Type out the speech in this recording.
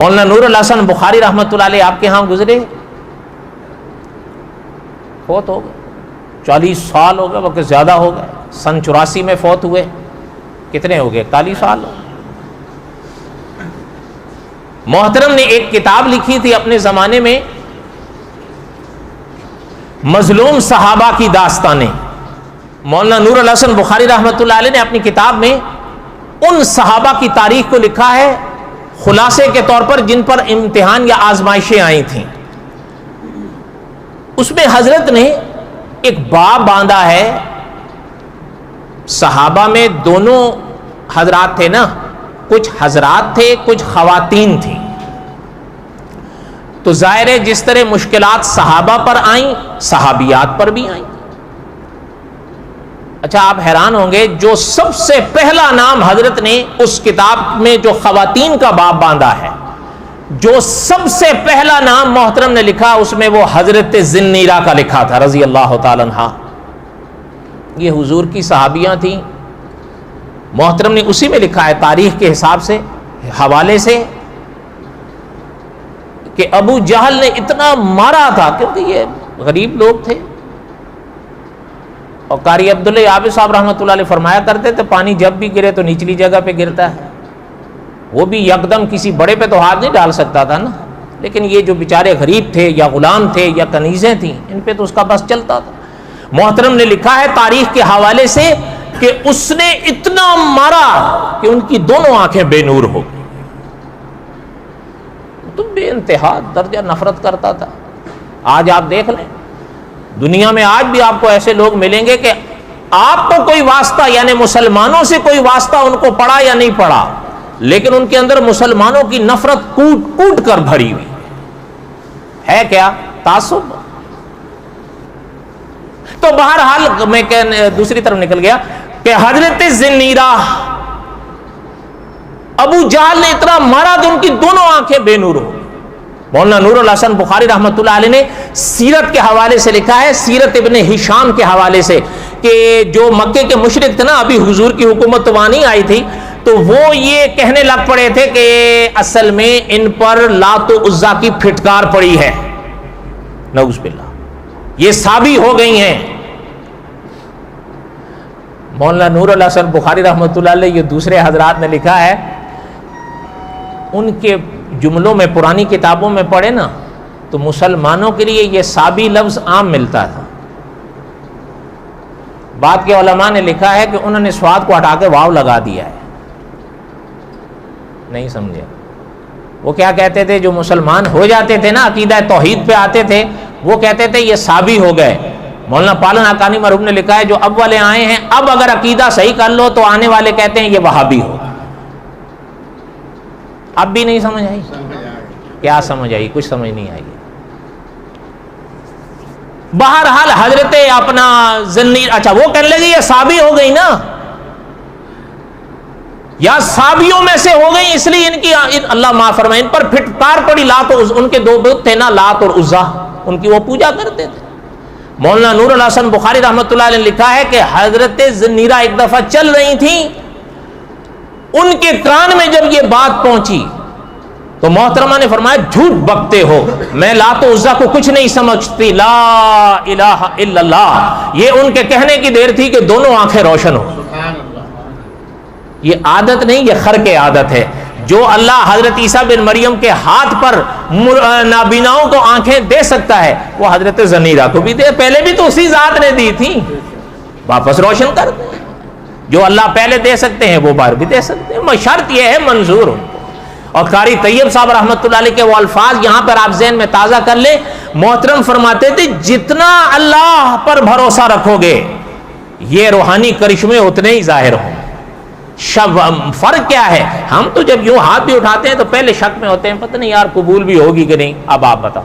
مولانا نور الحسن بخاری رحمۃ اللہ علیہ آپ کے ہاں گزرے، فوت ہو گئے، 40 سال ہو گئے، بلکہ زیادہ ہو گئے، سن 84 میں فوت ہوئے، کتنے ہو گئے، 41 سال ہو گئے۔ محترم نے ایک کتاب لکھی تھی اپنے زمانے میں، مظلوم صحابہ کی داستانیں۔ مولانا نور الحسن بخاری رحمۃ اللہ علیہ نے اپنی کتاب میں ان صحابہ کی تاریخ کو لکھا ہے خلاصے کے طور پر جن پر امتحان یا آزمائشیں آئی تھیں۔ اس میں حضرت نے ایک باب باندھا ہے، صحابہ میں دونوں حضرات تھے نا، کچھ حضرات تھے، کچھ خواتین تھیں، تو ظاہر ہے جس طرح مشکلات صحابہ پر آئیں صحابیات پر بھی آئیں۔ اچھا آپ حیران ہوں گے، جو سب سے پہلا نام حضرت نے اس کتاب میں جو خواتین کا باب باندھا ہے، جو سب سے پہلا نام محترم نے لکھا اس میں وہ حضرت ذنیرہ کا لکھا تھا رضی اللہ تعالی عنہا۔ یہ حضور کی صحابیاں تھیں، محترم نے اسی میں لکھا ہے تاریخ کے حساب سے حوالے سے کہ ابو جہل نے اتنا مارا تھا، کیونکہ یہ غریب لوگ تھے، اور قاری عبداللہ عابد صاحب رحمۃ اللہ علیہ فرمایا کرتے تھے پانی جب بھی گرے تو نچلی جگہ پہ گرتا ہے، وہ بھی یکدم کسی بڑے پہ تو ہاتھ نہیں ڈال سکتا تھا نا، لیکن یہ جو بیچارے غریب تھے یا غلام تھے یا کنیزیں تھیں ان پہ تو اس کا بس چلتا تھا۔ محترم نے لکھا ہے تاریخ کے حوالے سے کہ اس نے اتنا مارا کہ ان کی دونوں آنکھیں بے نور ہو گئی، تو بے انتہا درجہ نفرت کرتا تھا۔ آج آپ دیکھ لیں دنیا میں آج بھی آپ کو ایسے لوگ ملیں گے کہ آپ کو کوئی واسطہ یعنی مسلمانوں سے کوئی واسطہ ان کو پڑا یا نہیں پڑا، لیکن ان کے اندر مسلمانوں کی نفرت کوٹ کوٹ کر بھری ہوئی ہے۔ کیا تعصب؟ تو بہرحال میں دوسری طرف نکل گیا کہ حضرت ذنیرہ ابو جہل نے اتنا مارا تو ان کی دونوں آنکھیں بے نور ہو۔ مولانا نور الحسن بخاری رحمۃ اللہ علیہ نے سیرت کے حوالے سے لکھا ہے، سیرت ابن ہشام کے حوالے سے، کہ جو مکے کے مشرک تھے نا، ابھی حضور کی حکومت تو وہاں نہیں آئی تھی، تو وہ یہ کہنے لگ پڑے تھے کہ اصل میں ان پر لات و عزا کی پھٹکار پڑی ہے، نعوذ باللہ، یہ ثابت ہو گئی ہیں۔ مولانا نور الحسن بخاری رحمۃ اللہ علیہ یہ دوسرے حضرات نے لکھا ہے، ان کے جملوں میں پرانی کتابوں میں پڑھے نا تو مسلمانوں کے لیے یہ سابی لفظ عام ملتا تھا۔ بعد کے علماء نے لکھا ہے کہ انہوں نے سواد کو ہٹا کے واو لگا دیا ہے، نہیں سمجھے؟ وہ کیا کہتے تھے، جو مسلمان ہو جاتے تھے نا، عقیدہ توحید پہ آتے تھے، وہ کہتے تھے یہ سابی ہو گئے۔ مولانا پالن حقانی مرحوم نے لکھا ہے جو اب والے آئے ہیں، اب اگر عقیدہ صحیح کر لو تو آنے والے کہتے ہیں یہ وہابی ہو۔ اب بھی نہیں سمجھ آئی؟ کیا سمجھ آئی؟ کچھ سمجھ نہیں آئی۔ بہرحال حضرت اپنا ذنیر، اچھا وہ کہنے لگے یہ سابی ہو گئی نا، یا سابیوں میں سے ہو گئی، اس لیے ان کی اللہ معاف فرمائے ان پر پھٹکار پڑی۔ لات و ان کے دو بت تھے نا، لات اور عزا، ان کی وہ پوجا کرتے تھے۔ مولانا نور الحسن بخاری رحمۃ اللہ علیہ نے لکھا ہے کہ حضرت ذنیرہ ایک دفعہ چل رہی تھیں، ان کے کان میں جب یہ بات پہنچی تو محترمہ نے فرمایا جھوٹ بکتے ہو، میں لات و عزا کو کچھ نہیں سمجھتی، لا الہ الا اللہ۔ یہ ان کے کہنے کی دیر تھی کہ دونوں آنکھیں روشن ہو۔ یہ عادت نہیں، یہ خرق عادت ہے۔ جو اللہ حضرت عیسیٰ بن مریم کے ہاتھ پر نابیناؤں کو آنکھیں دے سکتا ہے، وہ حضرت ذنیرہ کو بھی دے، پہلے بھی تو اسی ذات نے دی تھی، واپس روشن کر دے۔ جو اللہ پہلے دے سکتے ہیں وہ بار بھی دے سکتے ہیں، شرط یہ ہے منظور ہو۔ اور قاری طیب صاحب رحمۃ اللہ علیہ کے وہ الفاظ یہاں پر آپ ذہن میں تازہ کر لیں، محترم فرماتے تھے جتنا اللہ پر بھروسہ رکھو گے یہ روحانی کرشمے اتنے ہی ظاہر ہوں۔ فرق کیا ہے، ہم تو جب یوں ہاتھ بھی اٹھاتے ہیں تو پہلے شک میں ہوتے ہیں پتہ نہیں یار قبول بھی ہوگی کہ نہیں، اب آپ بتاؤ۔